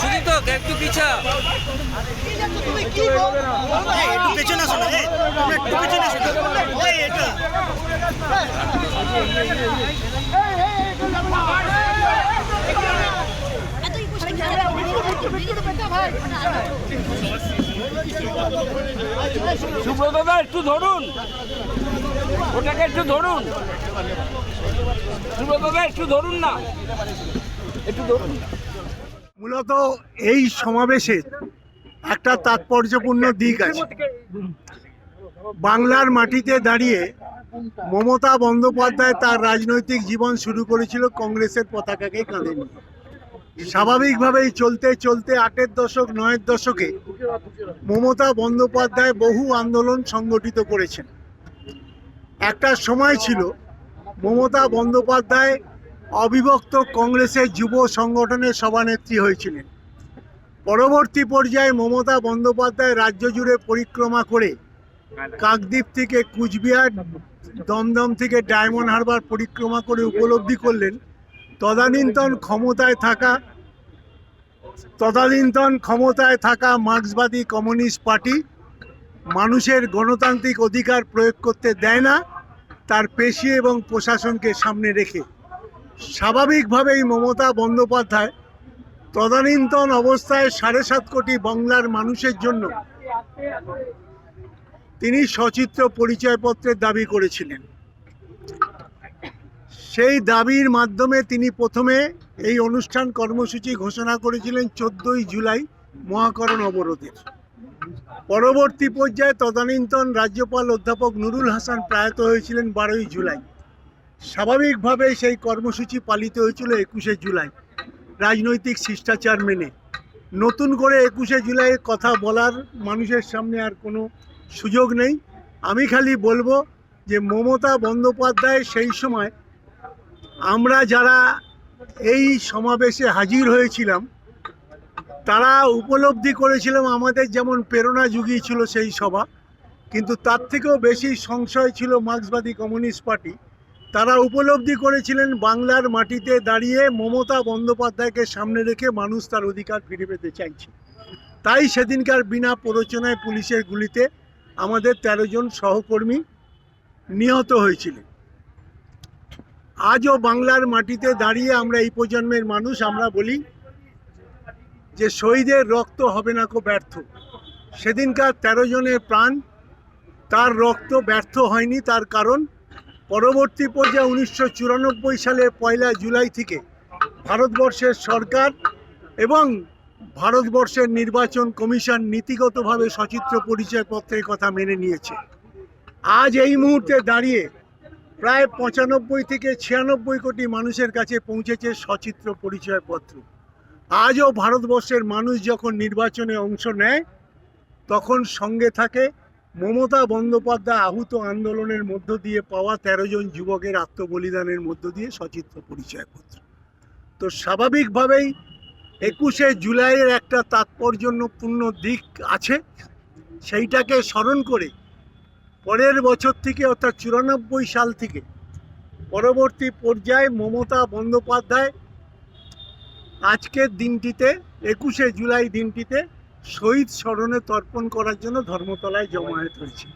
সুদীপ্ত একটু পিছা একটু পেছনে আসো না, একটু পেছনে আসো এটা সুব্রত দা একটু ধরুন, ওটাকে একটু ধরুন, সুব্রত দা একটু ধরুন না, একটু ধরুন। মূলত এই সমাবেশের একটা তাৎপর্যপূর্ণ দিক আছে। বাংলার মাটিতে দাঁড়িয়ে মমতা বন্দ্যোপাধ্যায় তার রাজনৈতিক জীবন শুরু করেছিল কংগ্রেসের পতাকাকে কাঁধে নিয়ে। স্বাভাবিকভাবেই চলতে চলতে 8-এর দশক 9-এর দশকে মমতা বন্দ্যোপাধ্যায় বহু আন্দোলন সংগঠিত করেছেন। একটা সময় ছিল মমতা বন্দ্যোপাধ্যায় অবিভক্ত কংগ্রেসের যুব সংগঠনের সভানেত্রী হয়েছিলেন। পরবর্তী পর্যায়ে মমতা বন্দ্যোপাধ্যায় রাজ্য জুড়ে পরিক্রমা করে কাকদ্বীপ থেকে কুচবিহার, দমদম থেকে ডায়মন্ড হারবার পরিক্রমা করে উপলব্ধি করলেন তদানীন্তন ক্ষমতায় থাকা মার্ক্সবাদী কমিউনিস্ট পার্টি মানুষের গণতান্ত্রিক অধিকার প্রয়োগ করতে দেয় না, তার পেশি এবং প্রশাসনকে সামনে রেখে। স্বাভাবিকভাবেই মমতা বন্দ্যোপাধ্যায় তদানীন্তন অবস্থায় 7.5 কোটি বাংলার মানুষের জন্য তিনি সচিত্র পরিচয়পত্রের দাবি করেছিলেন। সেই দাবির মাধ্যমে তিনি প্রথমে এই অনুষ্ঠান কর্মসূচি ঘোষণা করেছিলেন 14ই জুলাই মহাকরণ অবরোধের। পরবর্তী পর্যায়ে তদানীন্তন রাজ্যপাল অধ্যাপক নুরুল হাসান প্রয়াত হয়েছিলেন 12ই জুলাই। স্বাভাবিকভাবে সেই কর্মসূচি পালিত হয়েছিল 21শে জুলাই রাজনৈতিক শিষ্টাচার মেনে। নতুন করে 21শে জুলাইয়ের কথা বলার মানুষের সামনে আর কোনো সুযোগ নেই। আমি খালি বলবো যে মমতা বন্দ্যোপাধ্যায় সেই সময় আমরা যারা এই সমাবেশে হাজির হয়েছিলাম তারা উপলব্ধি করেছিলাম আমাদের যেমন প্রেরণা জুগিয়েছিল সেই সভা, কিন্তু তার থেকেও বেশি সংশয় ছিল মার্ক্সবাদী কমিউনিস্ট পার্টি। তারা উপলব্ধি করেছিলেন বাংলার মাটিতে দাঁড়িয়ে মমতা বন্দ্যোপাধ্যায়কে সামনে রেখে মানুষ তার অধিকার ফিরে পেতে চাইছে। তাই সেদিনকার বিনা প্ররোচনায় পুলিশের গুলিতে আমাদের 13 জন সহকর্মী নিহত হয়েছিলেন। আজও বাংলার মাটিতে দাঁড়িয়ে আমরা এই প্রজন্মের মানুষ আমরা বলি যে শহীদের রক্ত হবে না কো ব্যর্থ। সেদিনকার 13 জনের প্রাণ, তার রক্ত ব্যর্থ হয়নি। তার কারণ পরবর্তী পর্যায়ে 1994 সালের 1 জুলাই থেকে ভারতবর্ষের সরকার এবং ভারতবর্ষের নির্বাচন কমিশন নীতিগতভাবে সচিত্র পরিচয়পত্রের কথা মেনে নিয়েছে। আজ এই মুহূর্তে দাঁড়িয়ে প্রায় 95 থেকে 96 কোটি মানুষের কাছে পৌঁছেছে সচিত্র পরিচয়পত্র। আজও ভারতবর্ষের মানুষ যখন নির্বাচনে অংশ নেয় তখন সঙ্গে থাকে মমতা বন্দ্যোপাধ্যায় আহুত আন্দোলনের মধ্য দিয়ে পাওয়া 13 জন যুবকের আত্মবলিদানের মধ্য দিয়ে সচিত্র পরিচয়পত্র। তো স্বাভাবিকভাবেই 21শে জুলাইয়ের একটা তাৎপর্যপূর্ণ দিক আছে, সেইটাকে স্মরণ করে পরের বছর থেকে অর্থাৎ 94 সাল থেকে পরবর্তী পর্যায়ে মমতা বন্দ্যোপাধ্যায় আজকের দিনটিতে 21শে জুলাই দিনটিতে শহীদ স্মরণে তর্পণ করার জন্য ধর্মতলায় জমায়েত হয়েছে।